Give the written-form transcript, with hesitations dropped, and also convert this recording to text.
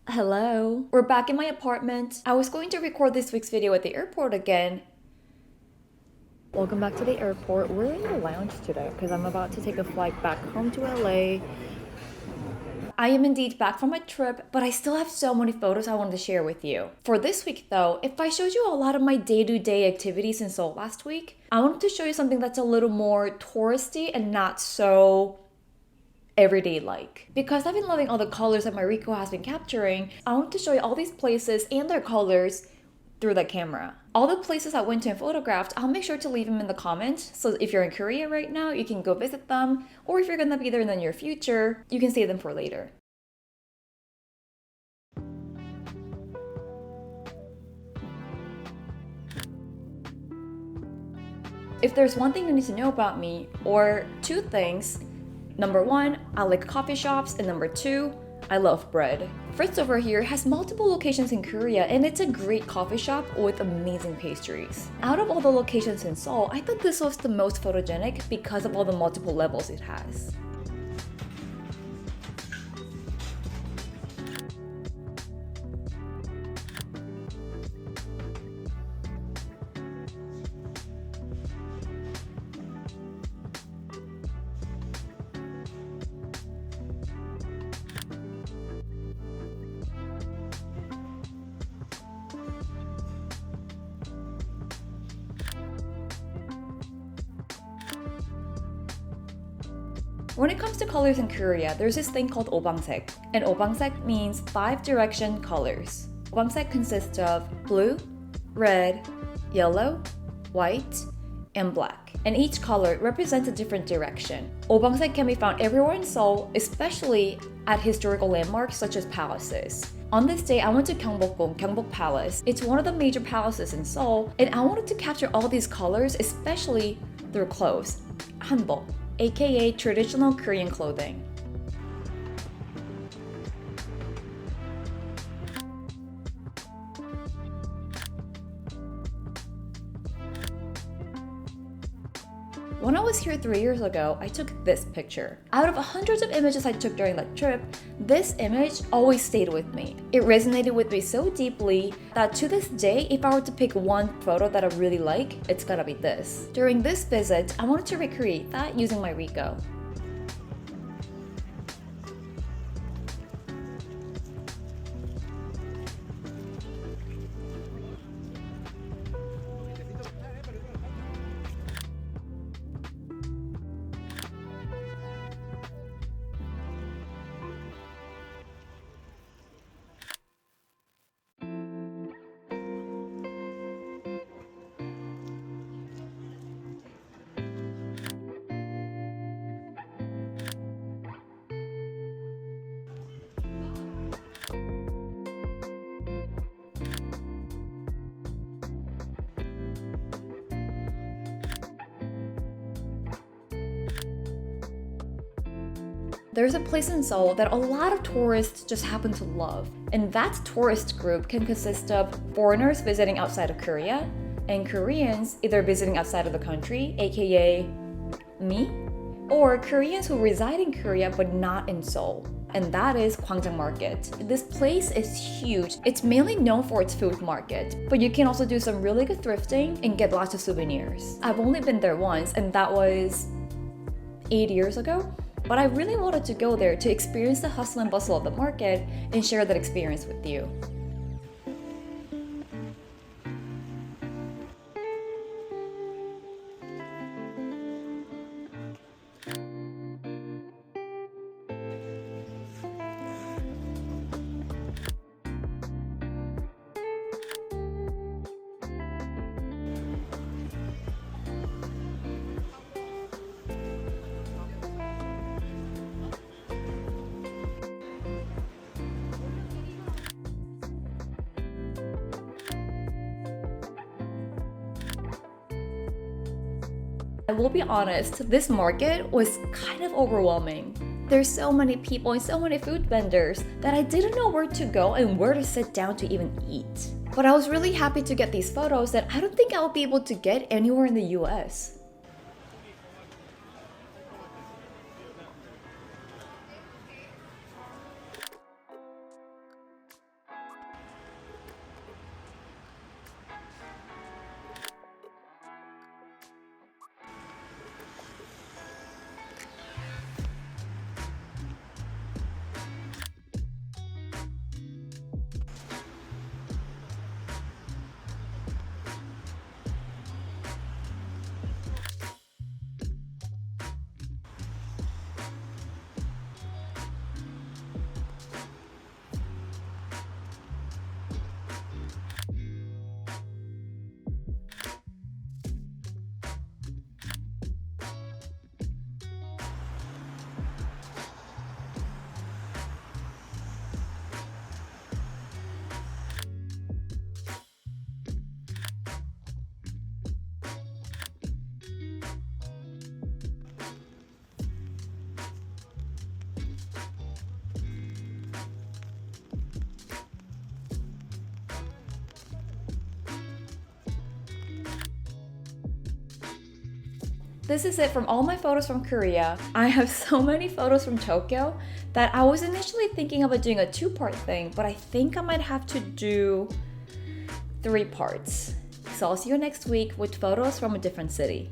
Hello. We're back in my apartment. I was going to record this week's video at the airport again. Welcome back to the airport. We're in the lounge today because I'm about to take a flight back home to LA. I am indeed back from my trip, but I still have so many photos I wanted to share with you. For this week though, if I showed you a lot of my day-to-day activities in Seoul last week, I wanted to show you something that's a little more touristy and not so everyday like. Because I've been loving all the colors that my ricoh has been capturing, I want to show you all these places and their colors through the camera. All the places I went to and photographed, I'll make sure to leave them in the comments. So if you're in Korea right now, you can go visit them. Or if you're gonna be there in the near future, you can save them for later. If there's one thing you need to know about me, or two things, number one, I like coffee shops, and number two, I love bread. Fritz over here has multiple locations in Korea and it's a great coffee shop with amazing pastries. Out of all the locations in Seoul, I thought this was the most photogenic because of all the multiple levels it has. When it comes to colors in Korea, there's this thing called obangsek, and obangsek means 5 direction colors. Obangsek consists of blue, red, yellow, white, and black, and each color represents a different direction. Obangsek can be found everywhere in Seoul, especially at historical landmarks such as palaces. On this day, I went to Gyeongbokgung, Gyeongbok Palace. It's one of the major palaces in Seoul, and I wanted to capture all these colors, especially through clothes. Hanbok, aka traditional Korean clothing. When I was here 3 years ago, I took this picture. Out of hundreds of images I took during that trip, this image always stayed with me. It resonated with me so deeply that to this day, if I were to pick one photo that I really like, it's gotta be this. During this visit, I wanted to recreate that using my ricoh. There's a place in Seoul that a lot of tourists just happen to love, and that tourist group can consist of foreigners visiting outside of Korea and Koreans either visiting outside of the country, aka me, or Koreans who reside in Korea but not in Seoul. And that is quangang Market. This place is huge. It's mainly known for its food market, but you can also do some really good thrifting and get lots of souvenirs. I've only been there once, and that was 8 years ago. But I really wanted to go there to experience the hustle and bustle of the market and share that experience with you. I will be honest, this market was kind of overwhelming. There's so many people and so many food vendors that I didn't know where to go and where to sit down to even eat. But I was really happy to get these photos that I don't think I'll be able to get anywhere in the US. this is it from all my photos from Korea. I have so many photos from Tokyo that I was initially thinking about doing a 2-part thing, but I think I might have to do 3 parts. So I'll see you next week with photos from a different city.